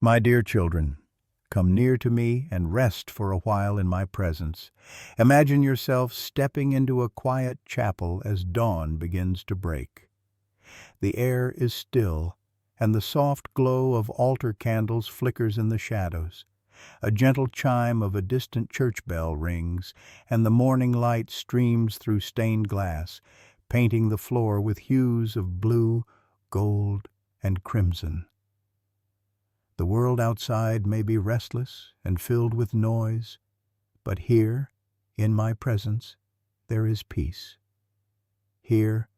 My dear children, come near to me and rest for a while in my presence. Imagine yourself stepping into a quiet chapel as dawn begins to break. The air is still, and the soft glow of altar candles flickers in the shadows. A gentle chime of a distant church bell rings, and the morning light streams through stained glass, painting the floor with hues of blue, gold, and crimson. The world outside may be restless and filled with noise, but here, in my presence, there is peace. Here,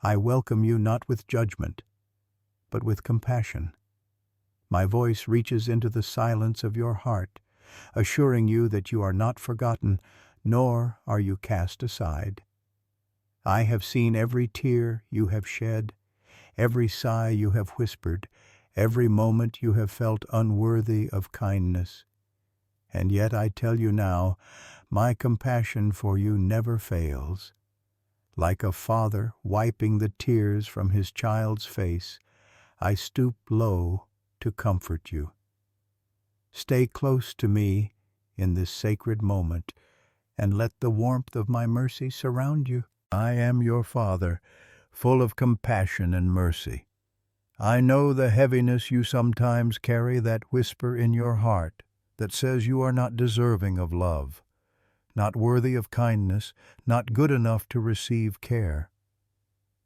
I welcome you not with judgment, but with compassion. My voice reaches into the silence of your heart, assuring you that you are not forgotten, nor are you cast aside. I have seen every tear you have shed, every sigh you have whispered, every moment you have felt unworthy of kindness. And yet I tell you now, my compassion for you never fails. Like a father wiping the tears from his child's face, I stoop low to comfort you. Stay close to me in this sacred moment, and let the warmth of my mercy surround you. I am your Father, full of compassion and mercy. I know the heaviness you sometimes carry, that whisper in your heart that says you are not deserving of love, not worthy of kindness, not good enough to receive care.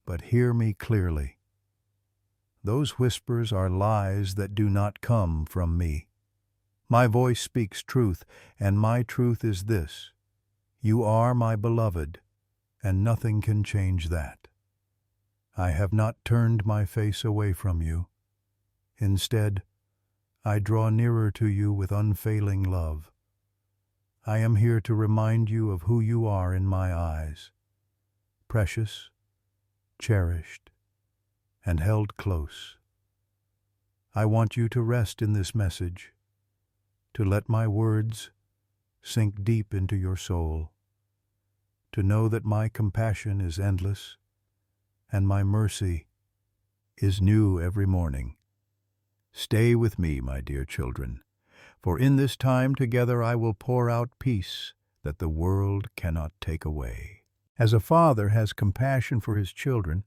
But hear me clearly. Those whispers are lies that do not come from me. My voice speaks truth, and my truth is this: you are my beloved, and nothing can change that. I have not turned my face away from you. Instead, I draw nearer to you with unfailing love. I am here to remind you of who you are in my eyes: precious, cherished, and held close. I want you to rest in this message, to let my words sink deep into your soul, to know that my compassion is endless and my mercy is new every morning. Stay with me, my dear children, for in this time together I will pour out peace that the world cannot take away. As a father has compassion for his children,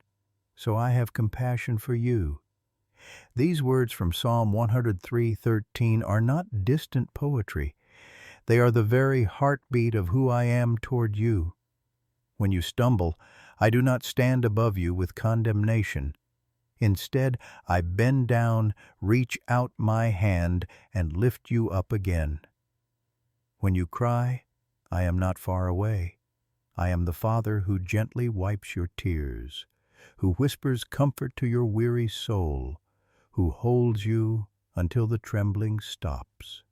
so I have compassion for you. These words from Psalm 103:13 are not distant poetry. They are the very heartbeat of who I am toward you. When you stumble, I do not stand above you with condemnation. Instead, I bend down, reach out my hand, and lift you up again. When you cry, I am not far away. I am the Father who gently wipes your tears, who whispers comfort to your weary soul, who holds you until the trembling stops.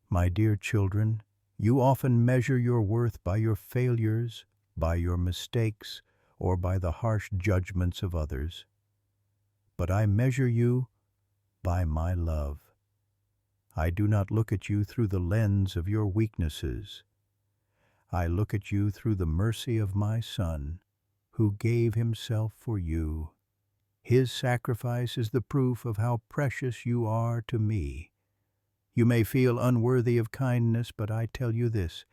My dear children, you often measure your worth by your failures, by your mistakes, or by the harsh judgments of others. But I measure you by my love. I do not look at you through the lens of your weaknesses. I look at you through the mercy of my Son, who gave himself for you. His sacrifice is the proof of how precious you are to me. You may feel unworthy of kindness, but I tell you this: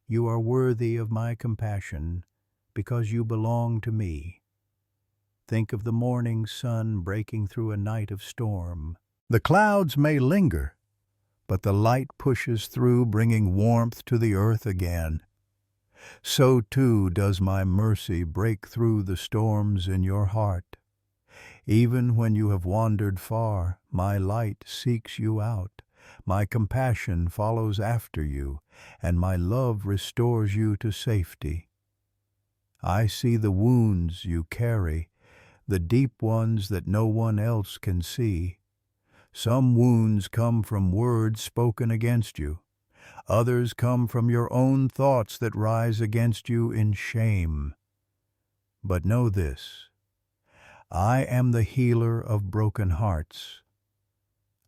you are worthy of my compassion because you belong to me. Think of the morning sun breaking through a night of storm. The clouds may linger, but the light pushes through, bringing warmth to the earth again. So too does my mercy break through the storms in your heart. Even when you have wandered far, my light seeks you out. My compassion follows after you, and my love restores you to safety. I see the wounds you carry, the deep ones that no one else can see. Some wounds come from words spoken against you. Others come from your own thoughts that rise against you in shame. But know this: I am the healer of broken hearts.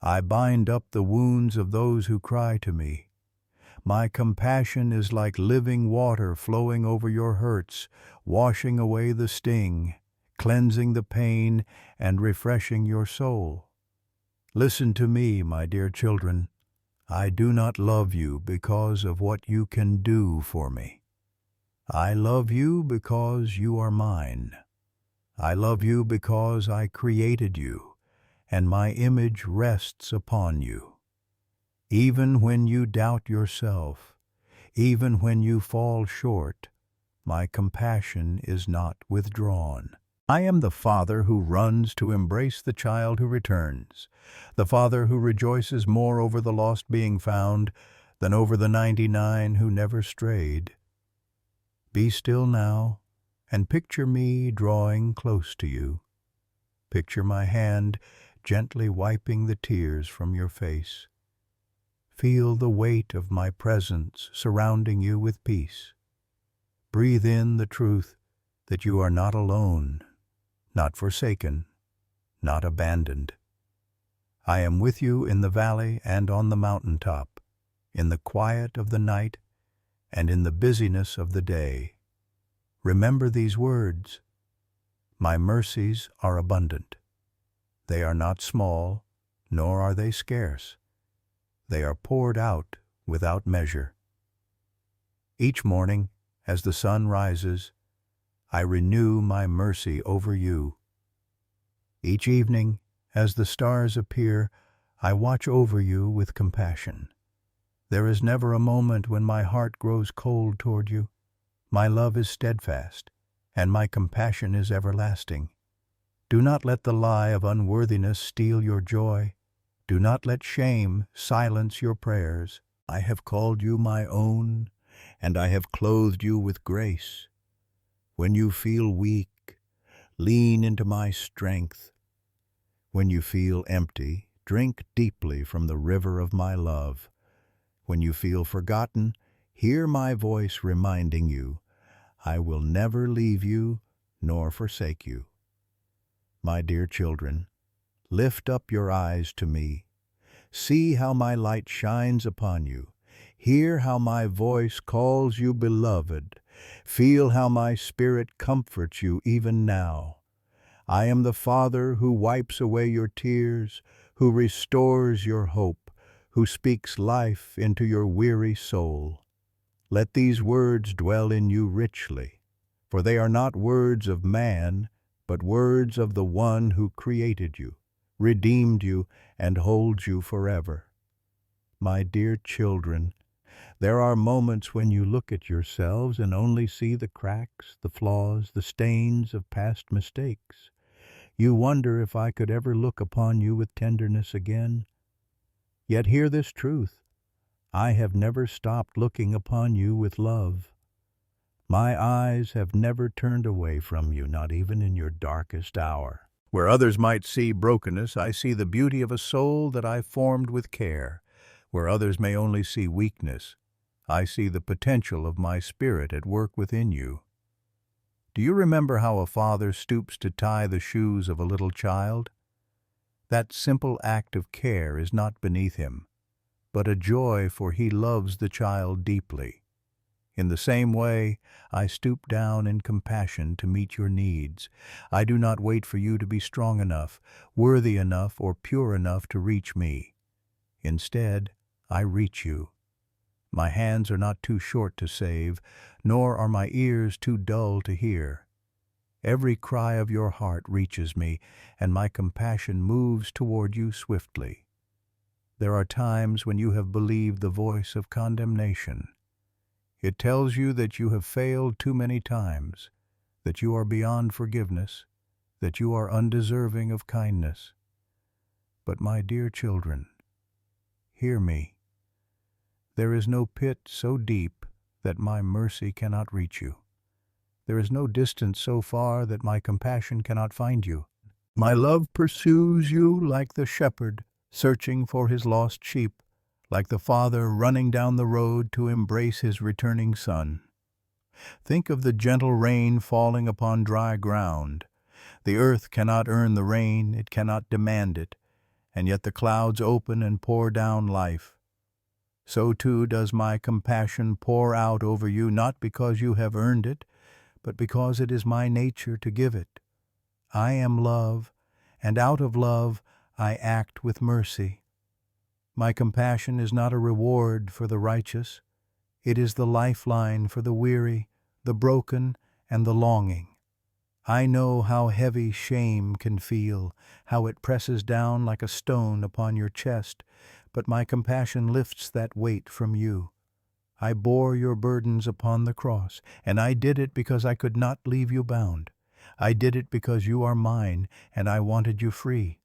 I bind up the wounds of those who cry to me. My compassion is like living water flowing over your hurts, washing away the sting, cleansing the pain, and refreshing your soul. Listen to me, my dear children. I do not love you because of what you can do for me. I love you because you are mine. I love you because I created you, and my image rests upon you. Even when you doubt yourself, even when you fall short, my compassion is not withdrawn. I am the Father who runs to embrace the child who returns, the Father who rejoices more over the lost being found than over the 99 who never strayed. Be still now, and picture me drawing close to you. Picture my hand gently wiping the tears from your face. Feel the weight of my presence surrounding you with peace. Breathe in the truth that you are not alone, not forsaken, not abandoned. I am with you in the valley and on the mountaintop, in the quiet of the night and in the busyness of the day. Remember these words. My mercies are abundant. They are not small, nor are they scarce. They are poured out without measure. Each morning, as the sun rises, I renew my mercy over you. Each evening, as the stars appear, I watch over you with compassion. There is never a moment when my heart grows cold toward you. My love is steadfast, and my compassion is everlasting. Do not let the lie of unworthiness steal your joy. Do not let shame silence your prayers. I have called you my own, and I have clothed you with grace. When you feel weak, lean into my strength. When you feel empty, drink deeply from the river of my love. When you feel forgotten, hear my voice reminding you, I will never leave you nor forsake you. My dear children, lift up your eyes to me. See how my light shines upon you. Hear how my voice calls you beloved. Feel how my spirit comforts you even now. I am the Father who wipes away your tears, who restores your hope, who speaks life into your weary soul. Let these words dwell in you richly, for they are not words of man, but words of the one who created you, redeemed you, and holds you forever. My dear children, there are moments when you look at yourselves and only see the cracks, the flaws, the stains of past mistakes. You wonder if I could ever look upon you with tenderness again. Yet hear this truth. I have never stopped looking upon you with love. My eyes have never turned away from you, not even in your darkest hour. Where others might see brokenness, I see the beauty of a soul that I formed with care. Where others may only see weakness, I see the potential of my spirit at work within you. Do you remember how a father stoops to tie the shoes of a little child? That simple act of care is not beneath him, but a joy, for he loves the child deeply. In the same way, I stoop down in compassion to meet your needs. I do not wait for you to be strong enough, worthy enough, or pure enough to reach me. Instead, I reach you. My hands are not too short to save, nor are my ears too dull to hear. Every cry of your heart reaches me, and my compassion moves toward you swiftly. There are times when you have believed the voice of condemnation. It tells you that you have failed too many times, that you are beyond forgiveness, that you are undeserving of kindness. But my dear children, hear me. There is no pit so deep that my mercy cannot reach you. There is no distance so far that my compassion cannot find you. My love pursues you like the shepherd searching for his lost sheep, like the father running down the road to embrace his returning son. Think of the gentle rain falling upon dry ground. The earth cannot earn the rain, it cannot demand it, and yet the clouds open and pour down life. So too does my compassion pour out over you, not because you have earned it, but because it is my nature to give it. I am love, and out of love I act with mercy. My compassion is not a reward for the righteous. It is the lifeline for the weary, the broken, and the longing. I know how heavy shame can feel, how it presses down like a stone upon your chest, but my compassion lifts that weight from you. I bore your burdens upon the cross, and I did it because I could not leave you bound. I did it because you are mine, and I wanted you free.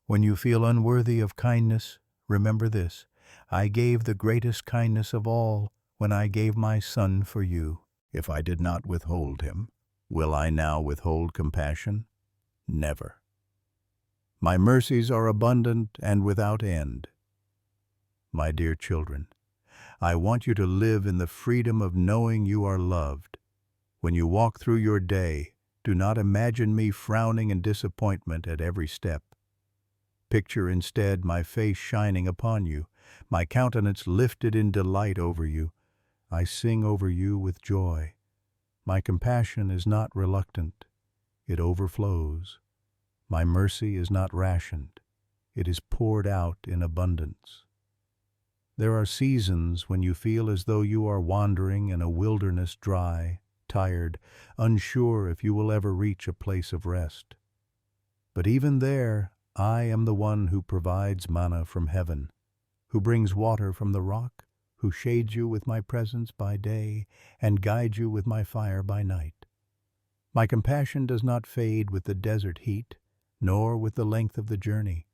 When you feel unworthy of kindness, remember this: I gave the greatest kindness of all when I gave my Son for you. If I did not withhold him, will I now withhold compassion? Never. My mercies are abundant and without end. My dear children, I want you to live in the freedom of knowing you are loved. When you walk through your day, do not imagine me frowning in disappointment at every step. Picture instead my face shining upon you, my countenance lifted in delight over you. I sing over you with joy. My compassion is not reluctant, it overflows. My mercy is not rationed, it is poured out in abundance. There are seasons when you feel as though you are wandering in a wilderness, dry, tired, unsure if you will ever reach a place of rest. But even there, I am the one who provides manna from heaven, who brings water from the rock, who shades you with my presence by day and guides you with my fire by night. My compassion does not fade with the desert heat, nor with the length of the journey.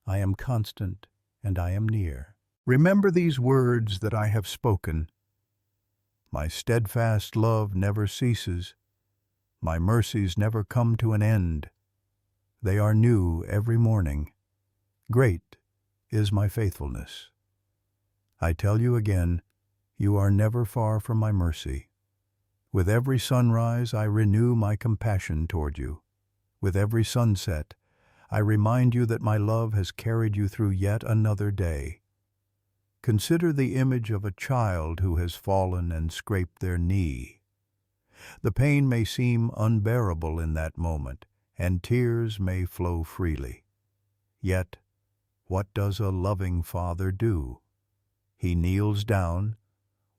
I am constant and I am near. Remember these words that I have spoken. My steadfast love never ceases. My mercies never come to an end. They are new every morning. Great is my faithfulness. I tell you again, you are never far from my mercy. With every sunrise, I renew my compassion toward you. With every sunset, I remind you that my love has carried you through yet another day. Consider the image of a child who has fallen and scraped their knee. The pain may seem unbearable in that moment, and tears may flow freely. Yet, what does a loving father do? He kneels down,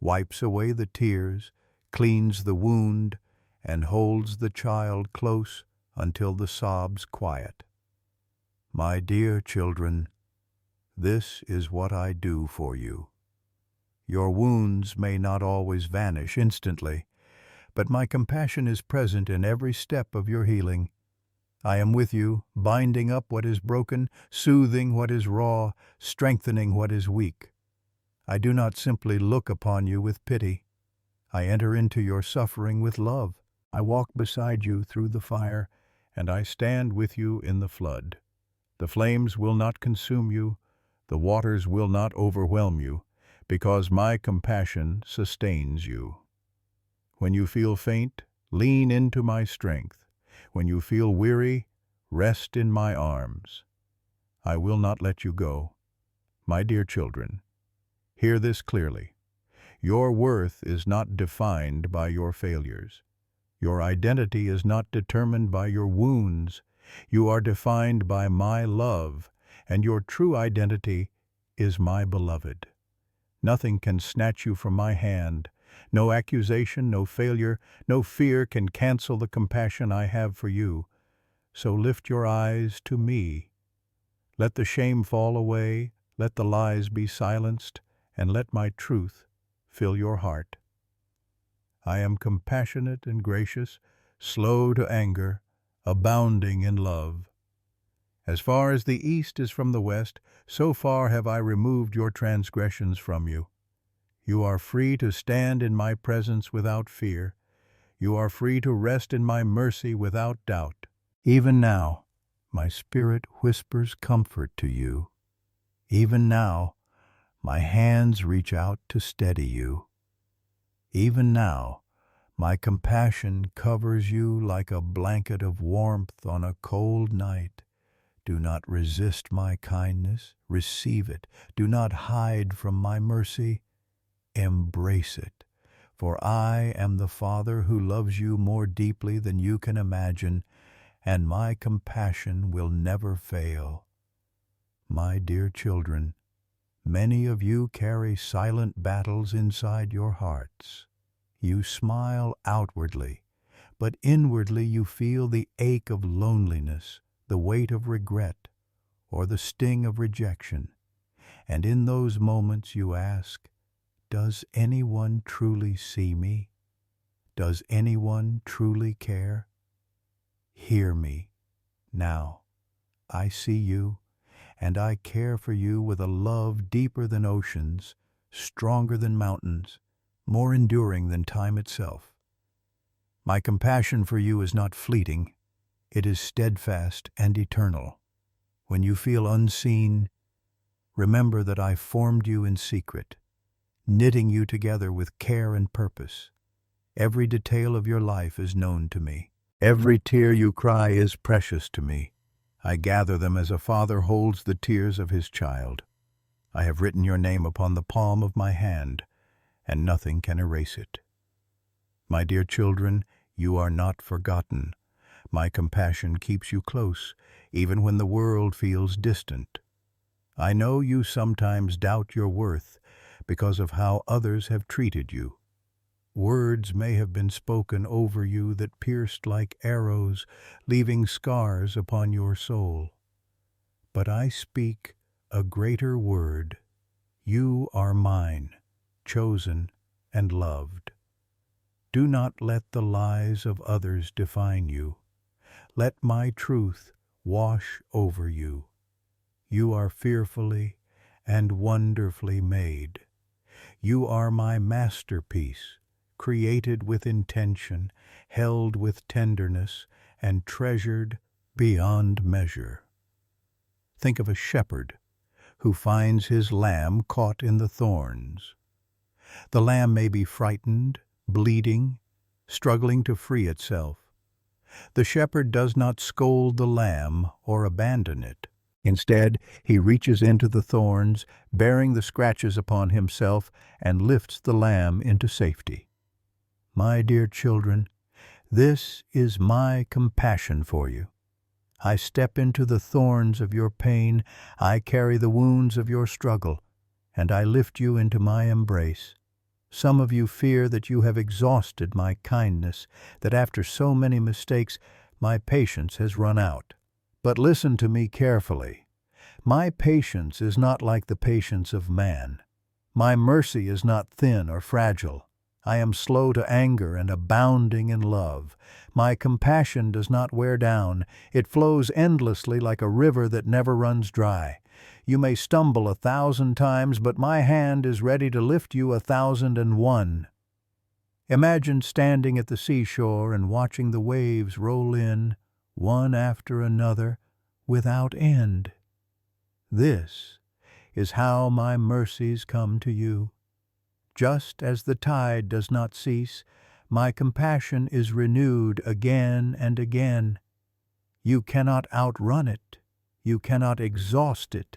wipes away the tears, cleans the wound, and holds the child close until the sobs quiet. My dear children, this is what I do for you. Your wounds may not always vanish instantly, but my compassion is present in every step of your healing. I am with you, binding up what is broken, soothing what is raw, strengthening what is weak. I do not simply look upon you with pity. I enter into your suffering with love. I walk beside you through the fire, and I stand with you in the flood. The flames will not consume you, the waters will not overwhelm you, because my compassion sustains you. When you feel faint, lean into my strength. When you feel weary, rest in my arms. I will not let you go. My dear children, hear this clearly. Your worth is not defined by your failures. Your identity is not determined by your wounds. You are defined by my love, and your true identity is my beloved. Nothing can snatch you from my hand. No accusation, no failure, no fear can cancel the compassion I have for you. So lift your eyes to me. Let the shame fall away, let the lies be silenced, and let my truth fill your heart. I am compassionate and gracious, slow to anger, abounding in love. As far as the east is from the west, so far have I removed your transgressions from you. You are free to stand in my presence without fear. You are free to rest in my mercy without doubt. Even now, my spirit whispers comfort to you. Even now, my hands reach out to steady you. Even now, my compassion covers you like a blanket of warmth on a cold night. Do not resist my kindness, receive it. Do not hide from my mercy. Embrace it, for I am the Father who loves you more deeply than you can imagine, and my compassion will never fail. My dear children, many of you carry silent battles inside your hearts. You smile outwardly, but inwardly you feel the ache of loneliness, the weight of regret, or the sting of rejection. And in those moments you ask, does anyone truly see me? Does anyone truly care? Hear me. Now, I see you, and I care for you with a love deeper than oceans, stronger than mountains, more enduring than time itself. My compassion for you is not fleeting, it is steadfast and eternal. When you feel unseen, remember that I formed you in secret, knitting you together with care and purpose. Every detail of your life is known to me. Every tear you cry is precious to me. I gather them as a father holds the tears of his child. I have written your name upon the palm of my hand, and nothing can erase it. My dear children, you are not forgotten. My compassion keeps you close, even when the world feels distant. I know you sometimes doubt your worth because of how others have treated you. Words may have been spoken over you that pierced like arrows, leaving scars upon your soul. But I speak a greater word. You are mine, chosen and loved. Do not let the lies of others define you. Let my truth wash over you. You are fearfully and wonderfully made. You are my masterpiece, created with intention, held with tenderness, and treasured beyond measure. Think of a shepherd who finds his lamb caught in the thorns. The lamb may be frightened, bleeding, struggling to free itself. The shepherd does not scold the lamb or abandon it. Instead, he reaches into the thorns, bearing the scratches upon himself, and lifts the lamb into safety. My dear children, this is my compassion for you. I step into the thorns of your pain, I carry the wounds of your struggle, and I lift you into my embrace. Some of you fear that you have exhausted my kindness, that after so many mistakes, my patience has run out. But listen to me carefully. My patience is not like the patience of man. My mercy is not thin or fragile. I am slow to anger and abounding in love. My compassion does not wear down. It flows endlessly like a river that never runs dry. You may stumble 1,000 times, but my hand is ready to lift you 1,001. Imagine standing at the seashore and watching the waves roll in, one after another, without end. This is how my mercies come to you. Just as the tide does not cease, my compassion is renewed again and again. You cannot outrun it. You cannot exhaust it.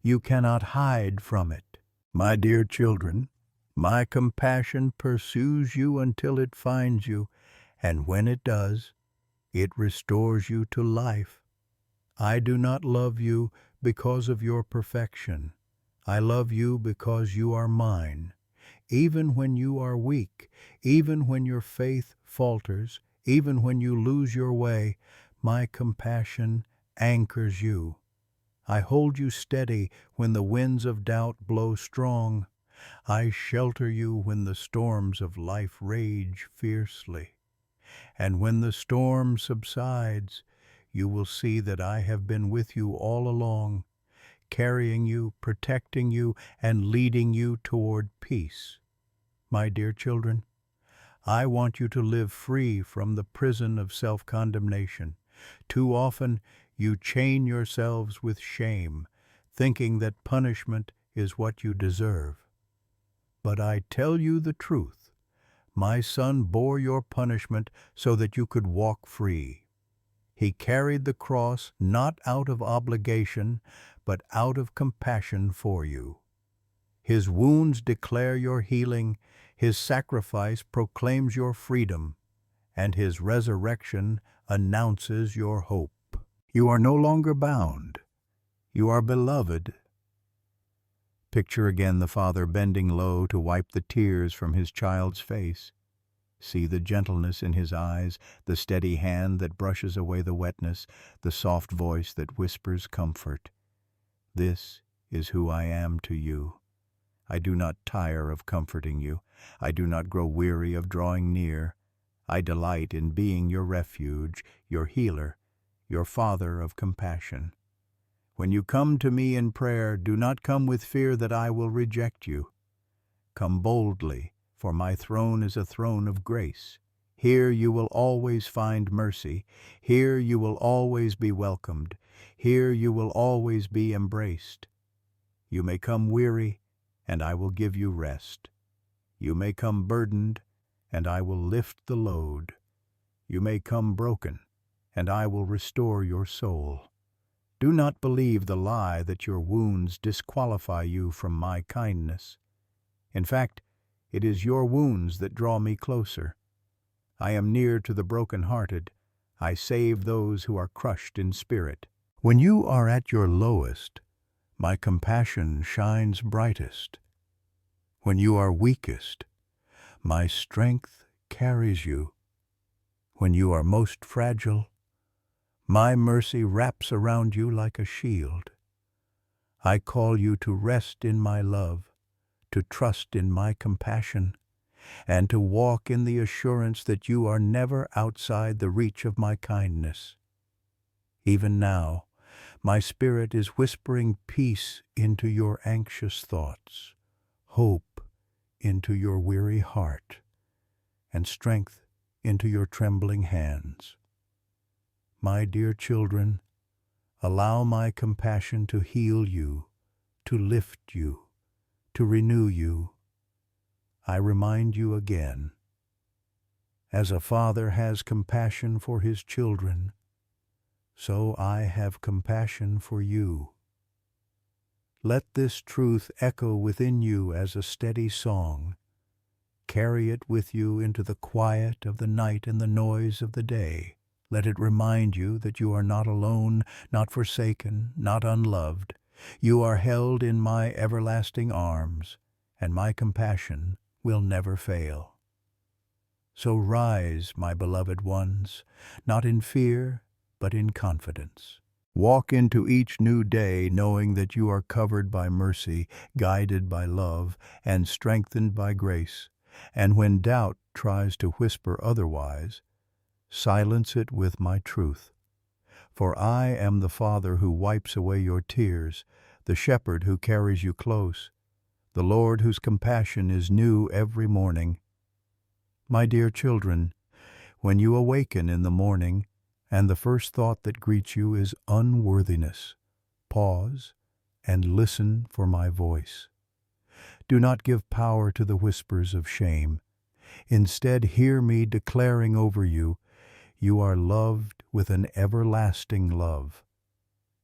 You cannot hide from it. My dear children, my compassion pursues you until it finds you, and when it does, it restores you to life. I do not love you because of your perfection. I love you because you are mine. Even when you are weak, even when your faith falters, even when you lose your way, my compassion anchors you. I hold you steady when the winds of doubt blow strong. I shelter you when the storms of life rage fiercely. And when the storm subsides, you will see that I have been with you all along, carrying you, protecting you, and leading you toward peace. My dear children, I want you to live free from the prison of self-condemnation. Too often, you chain yourselves with shame, thinking that punishment is what you deserve. But I tell you the truth. My Son bore your punishment so that you could walk free. He carried the cross not out of obligation, but out of compassion for you. His wounds declare your healing, His sacrifice proclaims your freedom, and His resurrection announces your hope. You are no longer bound. You are beloved. Picture again the father bending low to wipe the tears from his child's face. See the gentleness in his eyes, the steady hand that brushes away the wetness, the soft voice that whispers comfort. This is who I am to you. I do not tire of comforting you. I do not grow weary of drawing near. I delight in being your refuge, your healer, your father of compassion. When you come to me in prayer, do not come with fear that I will reject you. Come boldly, for my throne is a throne of grace. Here you will always find mercy. Here you will always be welcomed. Here you will always be embraced. You may come weary, and I will give you rest. You may come burdened, and I will lift the load. You may come broken, and I will restore your soul. Do not believe the lie that your wounds disqualify you from my kindness. In fact, it is your wounds that draw me closer. I am near to the broken-hearted. I save those who are crushed in spirit. When you are at your lowest, my compassion shines brightest. When you are weakest, my strength carries you. When you are most fragile, my mercy wraps around you like a shield. I call you to rest in my love, to trust in my compassion, and to walk in the assurance that you are never outside the reach of my kindness. Even now, my spirit is whispering peace into your anxious thoughts, hope into your weary heart, and strength into your trembling hands. My dear children, allow my compassion to heal you, to lift you, to renew you. I remind you again, as a father has compassion for his children, so I have compassion for you. Let this truth echo within you as a steady song. Carry it with you into the quiet of the night and the noise of the day. Let it remind you that you are not alone, not forsaken, not unloved. You are held in my everlasting arms, and my compassion will never fail. So rise, my beloved ones, not in fear, but in confidence. Walk into each new day knowing that you are covered by mercy, guided by love, and strengthened by grace. And when doubt tries to whisper otherwise, silence it with my truth. For I am the Father who wipes away your tears, the Shepherd who carries you close, the Lord whose compassion is new every morning. My dear children, when you awaken in the morning, and the first thought that greets you is unworthiness, pause and listen for my voice. Do not give power to the whispers of shame. Instead, hear me declaring over you, you are loved with an everlasting love.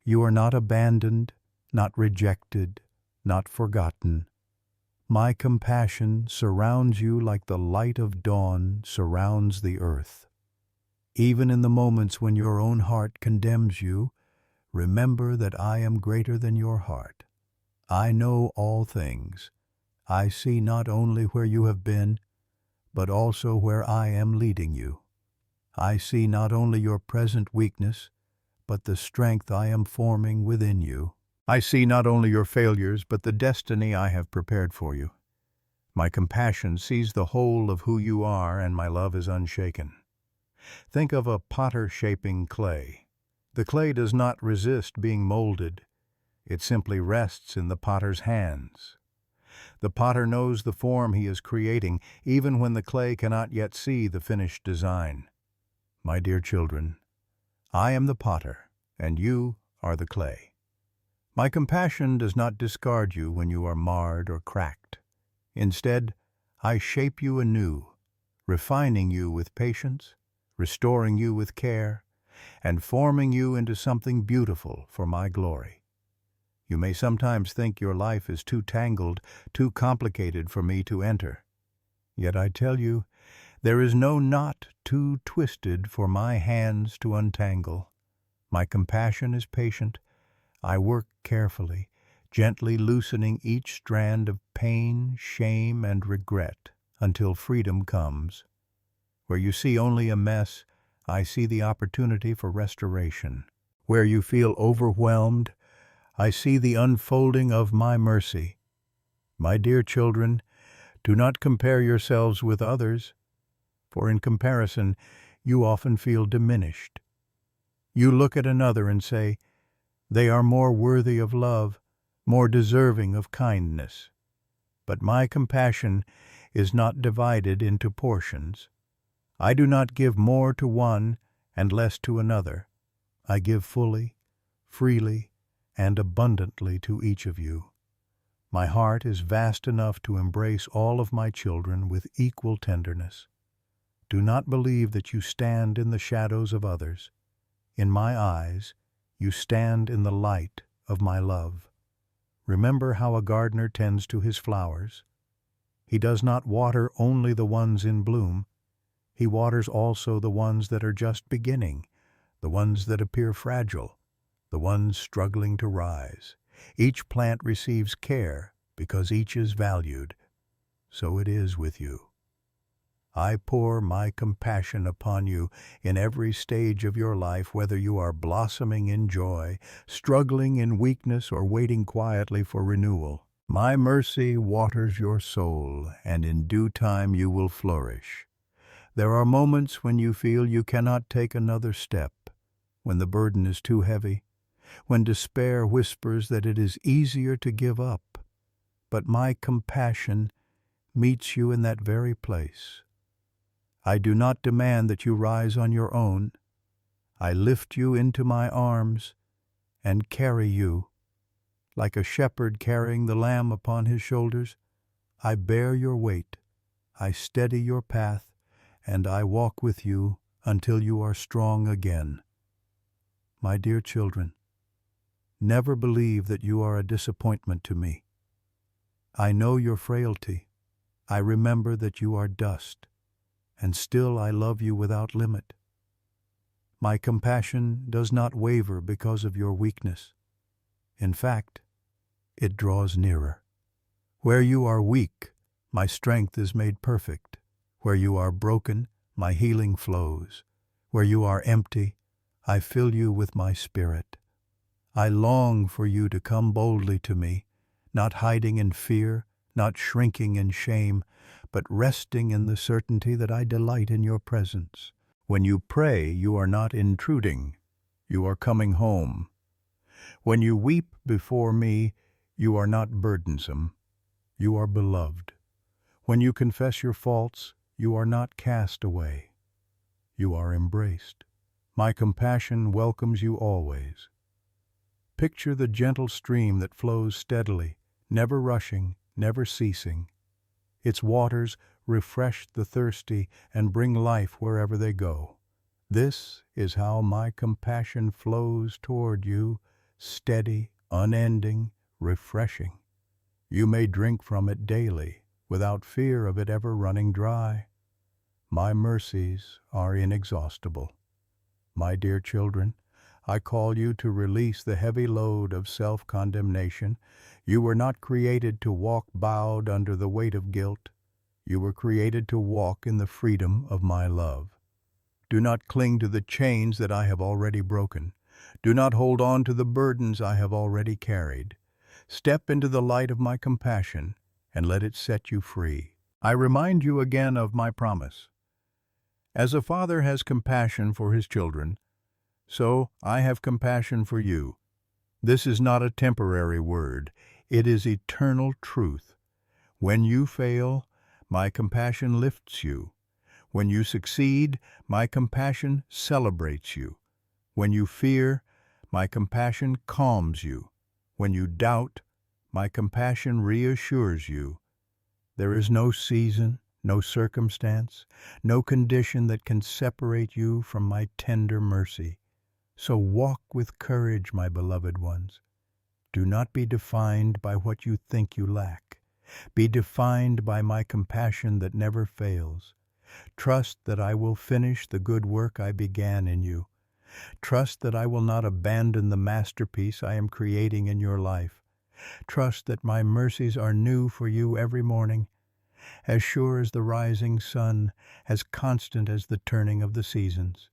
You are not abandoned, not rejected, not forgotten. My compassion surrounds you like the light of dawn surrounds the earth. Even in the moments when your own heart condemns you, remember that I am greater than your heart. I know all things. I see not only where you have been, but also where I am leading you. I see not only your present weakness, but the strength I am forming within you. I see not only your failures, but the destiny I have prepared for you. My compassion sees the whole of who you are, and my love is unshaken. Think of a potter shaping clay. The clay does not resist being molded. It simply rests in the potter's hands. The potter knows the form he is creating, even when the clay cannot yet see the finished design. My dear children, I am the potter, and you are the clay. My compassion does not discard you when you are marred or cracked. Instead, I shape you anew, refining you with patience, restoring you with care, and forming you into something beautiful for my glory. You may sometimes think your life is too tangled, too complicated for me to enter. Yet I tell you, there is no knot too twisted for my hands to untangle. My compassion is patient. I work carefully, gently loosening each strand of pain, shame, and regret until freedom comes. Where you see only a mess, I see the opportunity for restoration. Where you feel overwhelmed, I see the unfolding of my mercy. My dear children, do not compare yourselves with others, for in comparison you often feel diminished. You look at another and say, "They are more worthy of love, more deserving of kindness." But my compassion is not divided into portions. I do not give more to one and less to another. I give fully, freely, and abundantly to each of you. My heart is vast enough to embrace all of my children with equal tenderness. Do not believe that you stand in the shadows of others. In my eyes, you stand in the light of my love. Remember how a gardener tends to his flowers. He does not water only the ones in bloom. He waters also the ones that are just beginning, the ones that appear fragile, the ones struggling to rise. Each plant receives care because each is valued. So it is with you. I pour my compassion upon you in every stage of your life, whether you are blossoming in joy, struggling in weakness, or waiting quietly for renewal. My mercy waters your soul, and in due time you will flourish. There are moments when you feel you cannot take another step, when the burden is too heavy, when despair whispers that it is easier to give up. But my compassion meets you in that very place. I do not demand that you rise on your own. I lift you into my arms and carry you. Like a shepherd carrying the lamb upon his shoulders, I bear your weight, I steady your path, and I walk with you until you are strong again. My dear children, never believe that you are a disappointment to me. I know your frailty. I remember that you are dust, and still I love you without limit. My compassion does not waver because of your weakness. In fact, it draws nearer. Where you are weak, my strength is made perfect. Where you are broken, my healing flows. Where you are empty, I fill you with my spirit. I long for you to come boldly to me, not hiding in fear, not shrinking in shame, but resting in the certainty that I delight in your presence. When you pray, you are not intruding. You are coming home. When you weep before me, you are not burdensome. You are beloved. When you confess your faults, you are not cast away. You are embraced. My compassion welcomes you always. Picture the gentle stream that flows steadily, never rushing, never ceasing. Its waters refresh the thirsty and bring life wherever they go. This is how my compassion flows toward you, steady, unending, refreshing. You may drink from it daily, without fear of it ever running dry. My mercies are inexhaustible. My dear children, I call you to release the heavy load of self-condemnation. You were not created to walk bowed under the weight of guilt. You were created to walk in the freedom of my love. Do not cling to the chains that I have already broken. Do not hold on to the burdens I have already carried. Step into the light of my compassion and let it set you free. I remind you again of my promise. As a father has compassion for his children, so I have compassion for you. This is not a temporary word. It is eternal truth. When you fail, my compassion lifts you. When you succeed, my compassion celebrates you. When you fear, my compassion calms you. When you doubt, my compassion reassures you. There is no season, no circumstance, no condition that can separate you from my tender mercy. So walk with courage, my beloved ones. Do not be defined by what you think you lack. Be defined by my compassion that never fails. Trust that I will finish the good work I began in you. Trust that I will not abandon the masterpiece I am creating in your life. Trust that my mercies are new for you every morning, as sure as the rising sun, as constant as the turning of the seasons.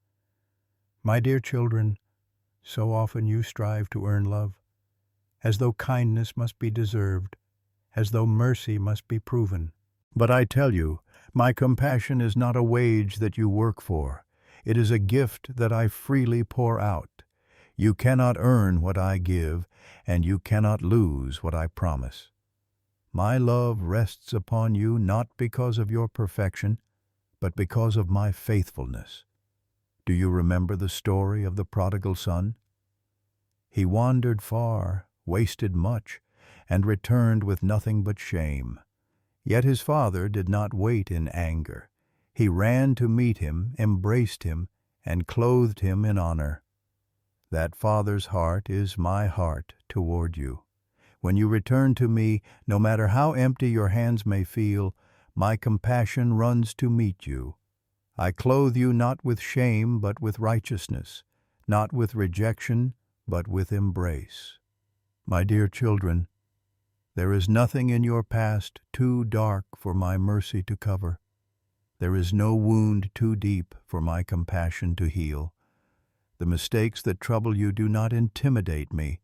My dear children, so often you strive to earn love, as though kindness must be deserved, as though mercy must be proven. But I tell you, my compassion is not a wage that you work for. It is a gift that I freely pour out. You cannot earn what I give, and you cannot lose what I promise. My love rests upon you not because of your perfection, but because of my faithfulness. Do you remember the story of the prodigal son? He wandered far, wasted much, and returned with nothing but shame. Yet his father did not wait in anger. He ran to meet him, embraced him, and clothed him in honor. That father's heart is my heart toward you. When you return to me, no matter how empty your hands may feel, my compassion runs to meet you. I clothe you not with shame, but with righteousness, not with rejection, but with embrace. My dear children, there is nothing in your past too dark for my mercy to cover. There is no wound too deep for my compassion to heal. The mistakes that trouble you do not intimidate me,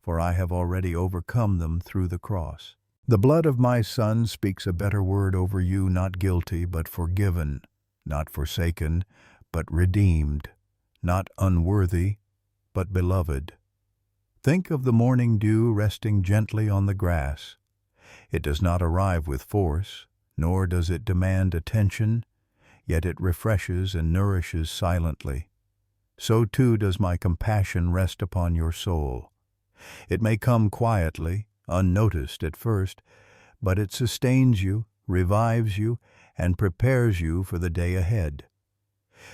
for I have already overcome them through the cross. The blood of my Son speaks a better word over you, not guilty, but forgiven, not forsaken, but redeemed, not unworthy, but beloved. Think of the morning dew resting gently on the grass. It does not arrive with force, nor does it demand attention, yet it refreshes and nourishes silently. So too does my compassion rest upon your soul. It may come quietly, unnoticed at first, but it sustains you, revives you, and prepares you for the day ahead.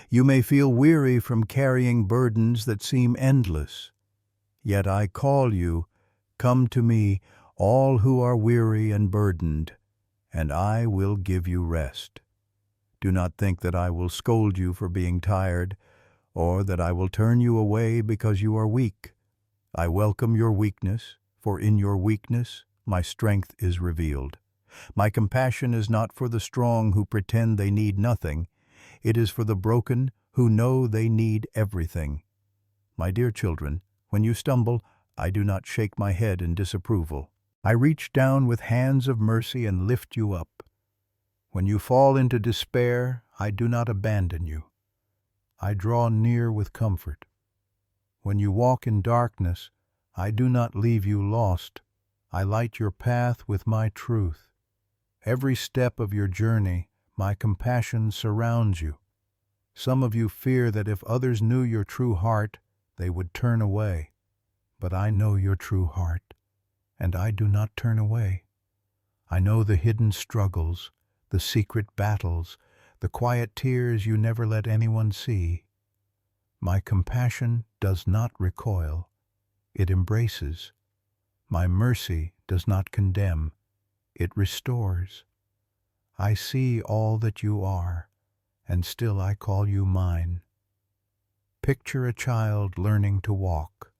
You may feel weary from carrying burdens that seem endless. Yet I call you, come to me, all who are weary and burdened, and I will give you rest. Do not think that I will scold you for being tired, or that I will turn you away because you are weak. I welcome your weakness, for in your weakness my strength is revealed. My compassion is not for the strong who pretend they need nothing. It is for the broken who know they need everything. My dear children, when you stumble, I do not shake my head in disapproval. I reach down with hands of mercy and lift you up. When you fall into despair, I do not abandon you. I draw near with comfort. When you walk in darkness, I do not leave you lost. I light your path with my truth. Every step of your journey, my compassion surrounds you. Some of you fear that if others knew your true heart, they would turn away. But I know your true heart, and I do not turn away. I know the hidden struggles, the secret battles, the quiet tears you never let anyone see. My compassion does not recoil, it embraces. My mercy does not condemn, it restores. I see all that you are, and still I call you mine. Picture a child learning to walk.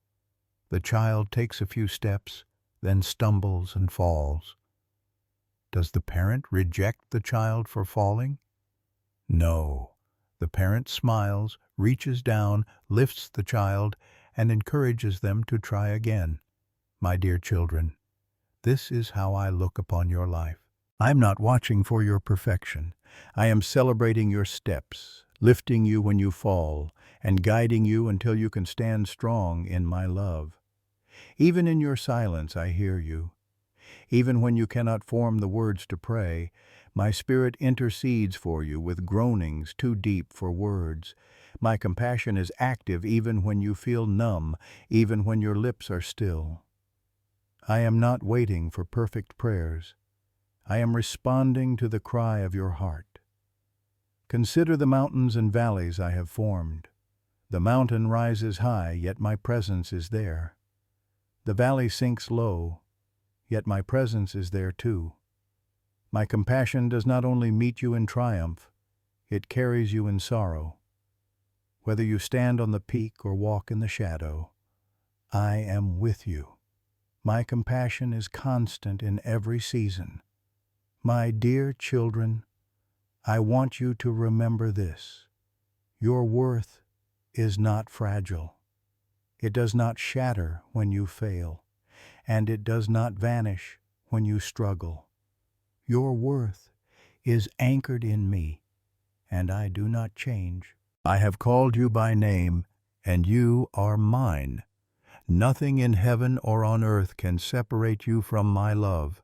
The child takes a few steps, then stumbles and falls. Does the parent reject the child for falling? No. The parent smiles, reaches down, lifts the child, and encourages them to try again. My dear children, this is how I look upon your life. I am not watching for your perfection. I am celebrating your steps, lifting you when you fall, and guiding you until you can stand strong in my love. Even in your silence I hear you. Even when you cannot form the words to pray, my spirit intercedes for you with groanings too deep for words. My compassion is active even when you feel numb, even when your lips are still. I am not waiting for perfect prayers. I am responding to the cry of your heart. Consider the mountains and valleys I have formed. The mountain rises high, yet my presence is there. The valley sinks low, yet my presence is there too. My compassion does not only meet you in triumph, it carries you in sorrow. Whether you stand on the peak or walk in the shadow, I am with you. My compassion is constant in every season. My dear children, I want you to remember this. Your worth is not fragile. It does not shatter when you fail, and it does not vanish when you struggle. Your worth is anchored in me, and I do not change. I have called you by name, and you are mine. Nothing in heaven or on earth can separate you from my love.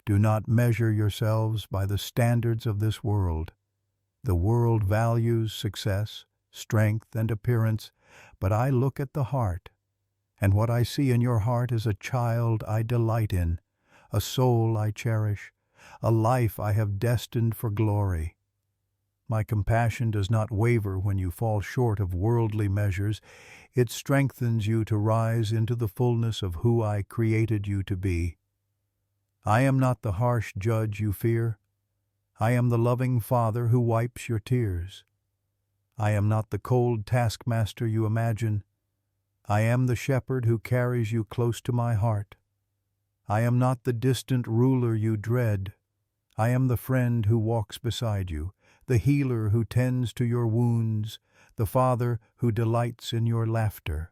Do not measure yourselves by the standards of this world. The world values success, strength, and appearance, but I look at the heart, and what I see in your heart is a child I delight in, a soul I cherish, a life I have destined for glory. My compassion does not waver when you fall short of worldly measures. It strengthens you to rise into the fullness of who I created you to be. I am not the harsh judge you fear. I am the loving Father who wipes your tears. I am not the cold taskmaster you imagine. I am the shepherd who carries you close to my heart. I am not the distant ruler you dread. I am the friend who walks beside you, the healer who tends to your wounds, the Father who delights in your laughter.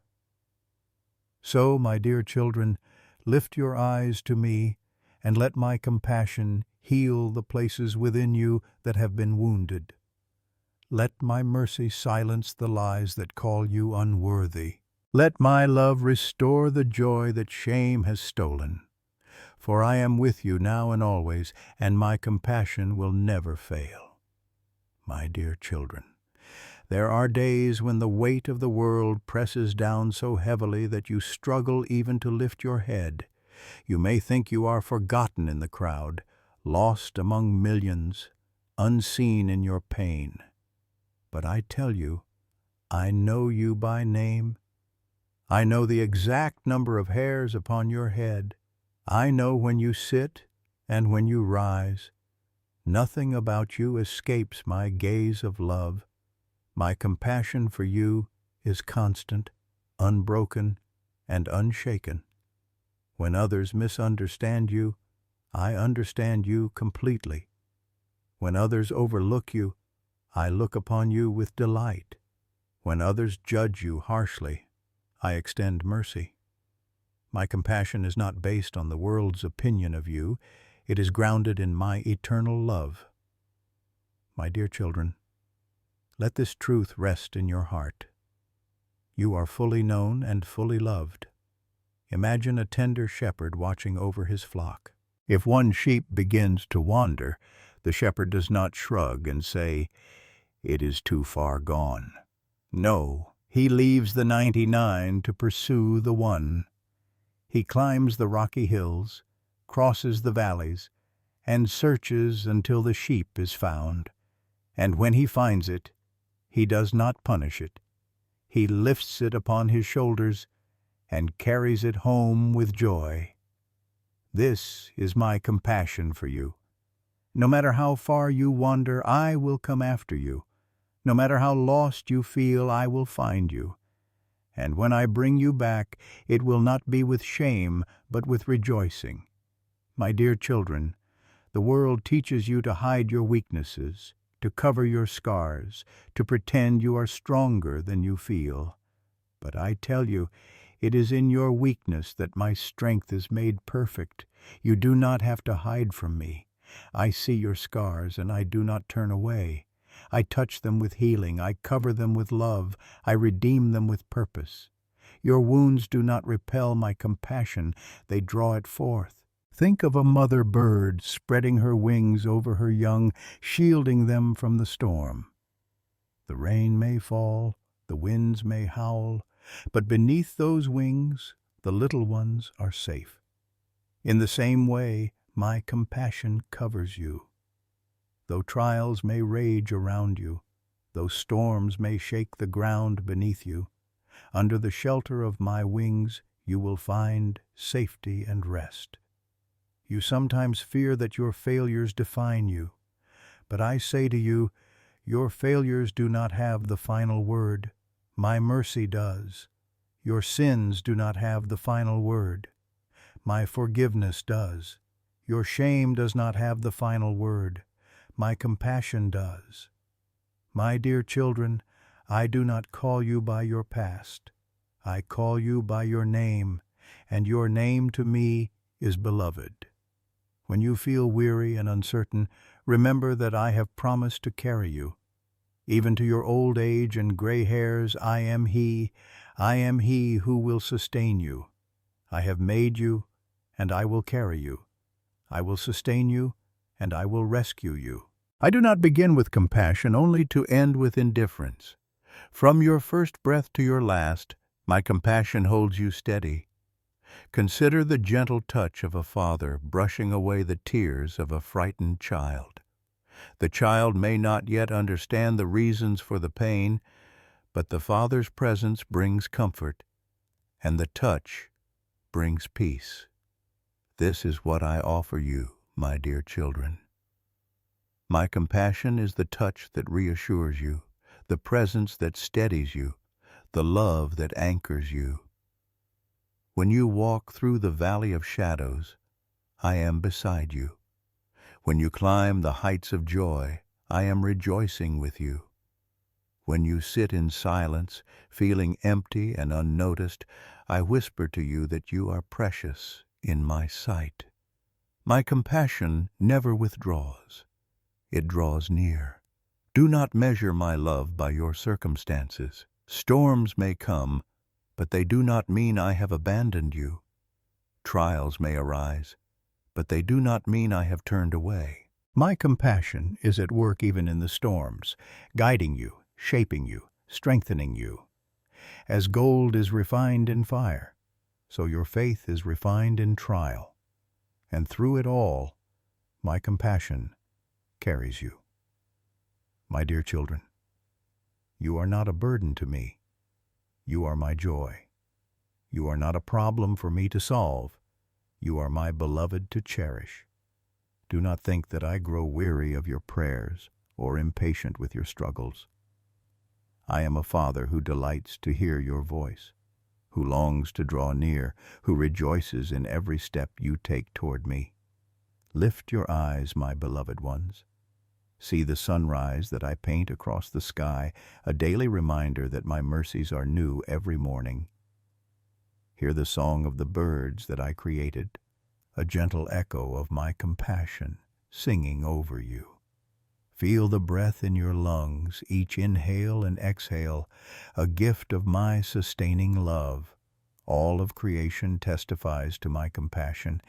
So, my dear children, lift your eyes to me, and let my compassion heal the places within you that have been wounded. Let my mercy silence the lies that call you unworthy. Let my love restore the joy that shame has stolen. For I am with you now and always, and my compassion will never fail. My dear children, there are days when the weight of the world presses down so heavily that you struggle even to lift your head. You may think you are forgotten in the crowd, lost among millions, unseen in your pain. But I tell you, I know you by name. I know the exact number of hairs upon your head. I know when you sit and when you rise. Nothing about you escapes my gaze of love. My compassion for you is constant, unbroken, and unshaken. When others misunderstand you, I understand you completely. When others overlook you, I look upon you with delight. When others judge you harshly, I extend mercy. My compassion is not based on the world's opinion of you. It is grounded in my eternal love. My dear children, let this truth rest in your heart. You are fully known and fully loved. Imagine a tender shepherd watching over his flock. If one sheep begins to wander, the shepherd does not shrug and say, "It is too far gone." No, he leaves the 99 to pursue the one. He climbs the rocky hills, crosses the valleys, and searches until the sheep is found. And when he finds it, he does not punish it. He lifts it upon his shoulders and carries it home with joy. This is my compassion for you. No matter how far you wander, I will come after you. No matter how lost you feel, I will find you. And when I bring you back, it will not be with shame, but with rejoicing. My dear children, the world teaches you to hide your weaknesses, to cover your scars, to pretend you are stronger than you feel. But I tell you, it is in your weakness that my strength is made perfect. You do not have to hide from me. I see your scars, and I do not turn away. I touch them with healing. I cover them with love. I redeem them with purpose. Your wounds do not repel my compassion. They draw it forth. Think of a mother bird spreading her wings over her young, shielding them from the storm. The rain may fall, the winds may howl, but beneath those wings, the little ones are safe. In the same way, my compassion covers you. Though trials may rage around you, though storms may shake the ground beneath you, under the shelter of my wings you will find safety and rest. You sometimes fear that your failures define you, but I say to you, Your failures do not have the final word. My mercy does. Your sins do not have the final word. My forgiveness does. Your shame does not have the final word. My compassion does. My dear children, I do not call you by your past. I call you by your name, and your name to me is beloved. When you feel weary and uncertain, remember that I have promised to carry you. Even to your old age and gray hairs, I am He who will sustain you. I have made you, and I will carry you. I will sustain you, and I will rescue you. I do not begin with compassion only to end with indifference. From your first breath to your last, my compassion holds you steady. Consider the gentle touch of a father brushing away the tears of a frightened child. The child may not yet understand the reasons for the pain, but the father's presence brings comfort, and the touch brings peace. This is what I offer you, my dear children. My compassion is the touch that reassures you, the presence that steadies you, the love that anchors you. When you walk through the valley of shadows, I am beside you. When you climb the heights of joy, I am rejoicing with you. When you sit in silence, feeling empty and unnoticed, I whisper to you that you are precious in my sight. My compassion never withdraws. It draws near. Do not measure my love by your circumstances. Storms may come, but they do not mean I have abandoned you. Trials may arise, but they do not mean I have turned away. My compassion is at work even in the storms, guiding you, shaping you, strengthening you. As gold is refined in fire, so your faith is refined in trial. And through it all, my compassion carries you. My dear children, you are not a burden to me. You are my joy. You are not a problem for me to solve. You are my beloved to cherish. Do not think that I grow weary of your prayers or impatient with your struggles. I am a Father who delights to hear your voice, who longs to draw near, who rejoices in every step you take toward me. Lift your eyes, my beloved ones. See the sunrise that I paint across the sky, a daily reminder that my mercies are new every morning. Hear the song of the birds that I created, a gentle echo of my compassion singing over you. Feel the breath in your lungs, each inhale and exhale, a gift of my sustaining love. All of creation testifies to my compassion,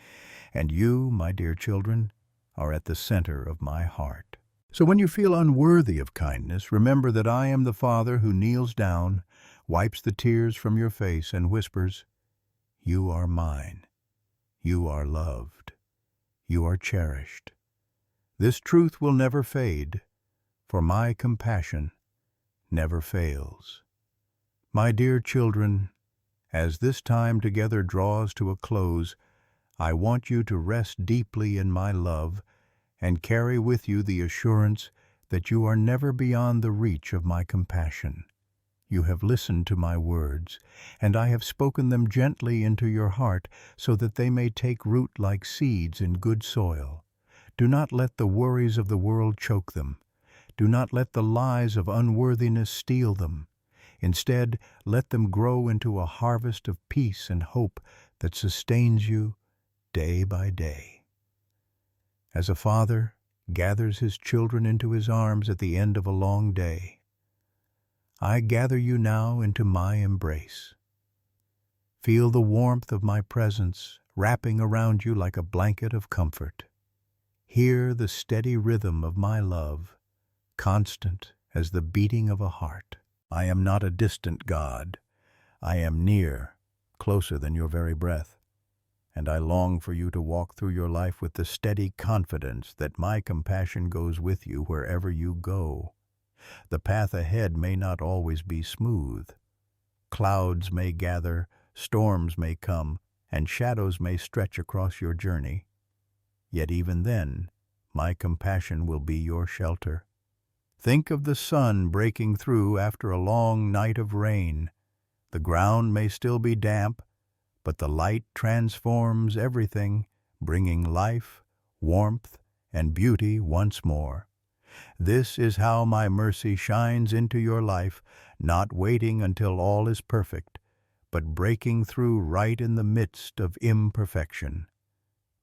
and you, my dear children, are at the center of my heart. So when you feel unworthy of kindness, remember that I am the Father who kneels down, wipes the tears from your face, and whispers, "You are mine. You are loved. You are cherished." This truth will never fade, for my compassion never fails. My dear children, as this time together draws to a close, I want you to rest deeply in my love and carry with you the assurance that you are never beyond the reach of my compassion. You have listened to my words, and I have spoken them gently into your heart so that they may take root like seeds in good soil. Do not let the worries of the world choke them. Do not let the lies of unworthiness steal them. Instead, let them grow into a harvest of peace and hope that sustains you day by day. As a father gathers his children into his arms at the end of a long day, I gather you now into my embrace. Feel the warmth of my presence wrapping around you like a blanket of comfort. Hear the steady rhythm of my love, constant as the beating of a heart. I am not a distant God. I am near, closer than your very breath. And I long for you to walk through your life with the steady confidence that my compassion goes with you wherever you go. The path ahead may not always be smooth. Clouds may gather, storms may come, and shadows may stretch across your journey. Yet even then, my compassion will be your shelter. Think of the sun breaking through after a long night of rain. The ground may still be damp, but the light transforms everything, bringing life, warmth, and beauty once more. This is how my mercy shines into your life, not waiting until all is perfect, but breaking through right in the midst of imperfection.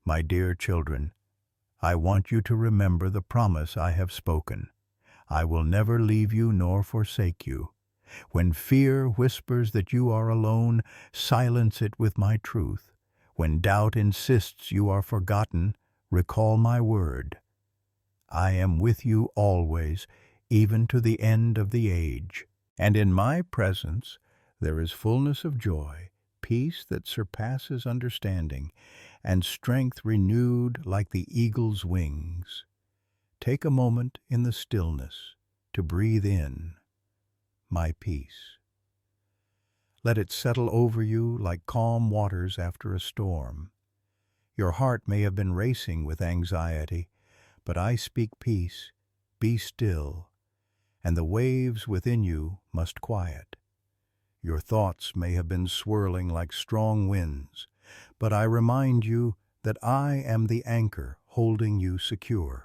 My dear children, I want you to remember the promise I have spoken. I will never leave you nor forsake you. When fear whispers that you are alone, silence it with my truth. When doubt insists you are forgotten, recall my word. I am with you always, even to the end of the age. And in my presence there is fullness of joy, peace that surpasses understanding, and strength renewed like the eagle's wings. Take a moment in the stillness to breathe in my peace. Let it settle over you like calm waters after a storm. Your heart may have been racing with anxiety, but I speak peace, be still, and the waves within you must quiet. Your thoughts may have been swirling like strong winds, but I remind you that I am the anchor holding you secure.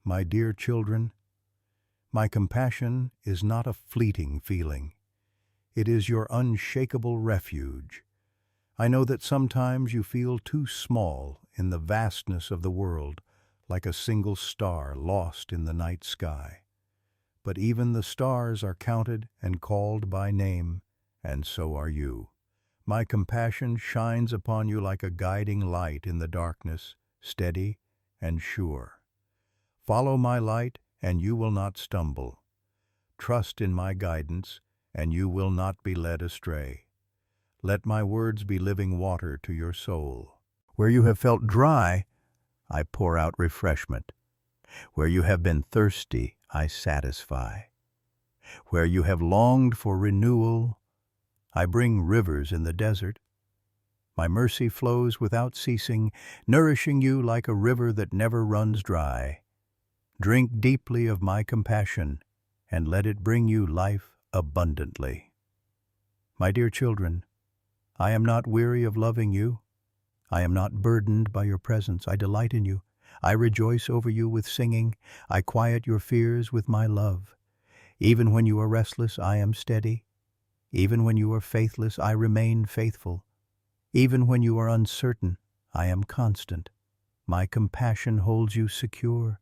My dear children, my compassion is not a fleeting feeling. It is your unshakable refuge. I know that sometimes you feel too small in the vastness of the world, like a single star lost in the night sky. But even the stars are counted and called by name, and so are you. My compassion shines upon you like a guiding light in the darkness, steady and sure. Follow my light, and you will not stumble. Trust in my guidance, and you will not be led astray. Let my words be living water to your soul. Where you have felt dry, I pour out refreshment. Where you have been thirsty, I satisfy. Where you have longed for renewal, I bring rivers in the desert. My mercy flows without ceasing, nourishing you like a river that never runs dry. Drink deeply of my compassion, and let it bring you life abundantly. My dear children, I am not weary of loving you. I am not burdened by your presence. I delight in you. I rejoice over you with singing. I quiet your fears with my love. Even when you are restless, I am steady. Even when you are faithless, I remain faithful. Even when you are uncertain, I am constant. My compassion holds you secure.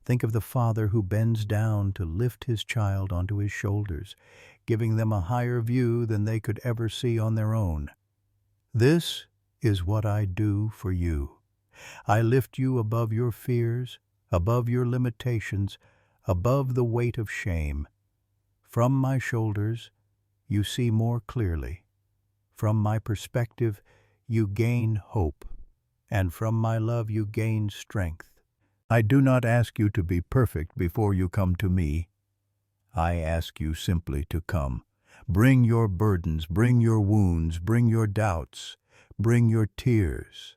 Think of the father who bends down to lift his child onto his shoulders, giving them a higher view than they could ever see on their own. This is what I do for you. I lift you above your fears, above your limitations, above the weight of shame. From my shoulders, you see more clearly. From my perspective, you gain hope, and from my love you gain strength. I do not ask you to be perfect before you come to me. I ask you simply to come. Bring your burdens, bring your wounds, bring your doubts, bring your tears.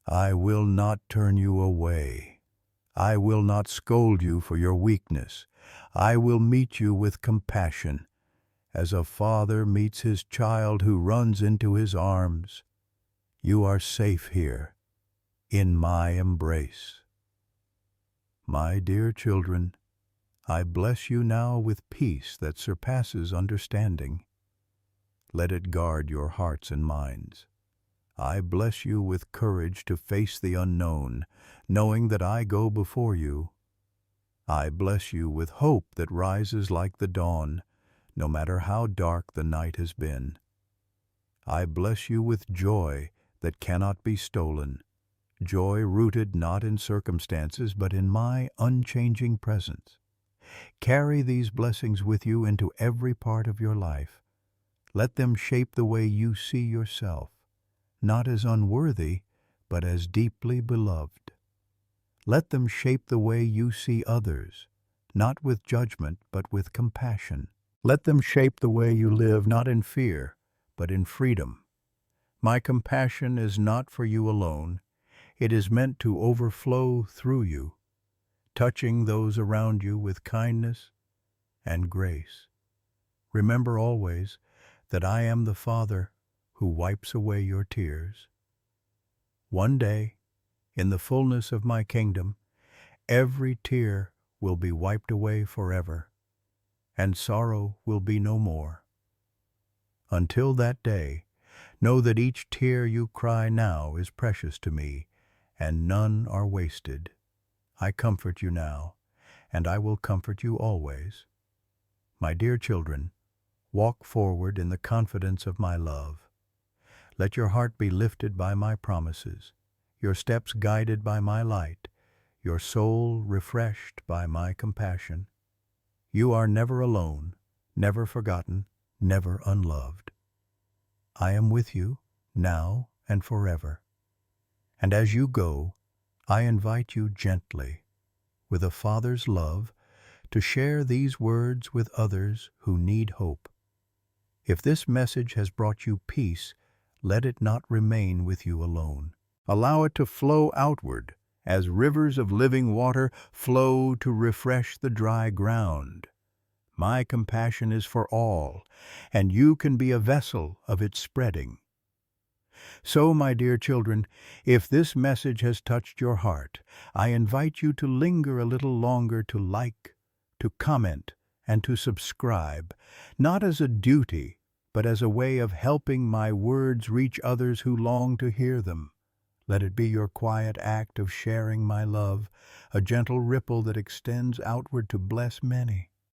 I will not turn you away. I will not scold you for your weakness. I will meet you with compassion, as a father meets his child who runs into his arms. You are safe here, in my embrace. My dear children, I bless you now with peace that surpasses understanding. Let it guard your hearts and minds. I bless you with courage to face the unknown, knowing that I go before you. I bless you with hope that rises like the dawn, no matter how dark the night has been. I bless you with joy that cannot be stolen, joy rooted not in circumstances but in my unchanging presence. Carry these blessings with you into every part of your life. Let them shape the way you see yourself, not as unworthy, but as deeply beloved. Let them shape the way you see others, not with judgment, but with compassion. Let them shape the way you live, not in fear, but in freedom. My compassion is not for you alone. It is meant to overflow through you. touching those around you with kindness and grace. Remember always that I am the Father who wipes away your tears. One day, in the fullness of my kingdom, every tear will be wiped away forever, and sorrow will be no more. Until that day, know that each tear you cry now is precious to me, and none are wasted. I comfort you now, and I will comfort you always. My dear children, walk forward in the confidence of my love. Let your heart be lifted by my promises, your steps guided by my light, your soul refreshed by my compassion. You are never alone, never forgotten, never unloved. I am with you, now and forever. And as you go, I invite you gently, with a father's love, to share these words with others who need hope. If this message has brought you peace, let it not remain with you alone. Allow it to flow outward, as rivers of living water flow to refresh the dry ground. My compassion is for all, and you can be a vessel of its spreading. So, my dear children, if this message has touched your heart, I invite you to linger a little longer, to like, to comment, and to subscribe, not as a duty, but as a way of helping my words reach others who long to hear them. Let it be your quiet act of sharing my love, a gentle ripple that extends outward to bless many.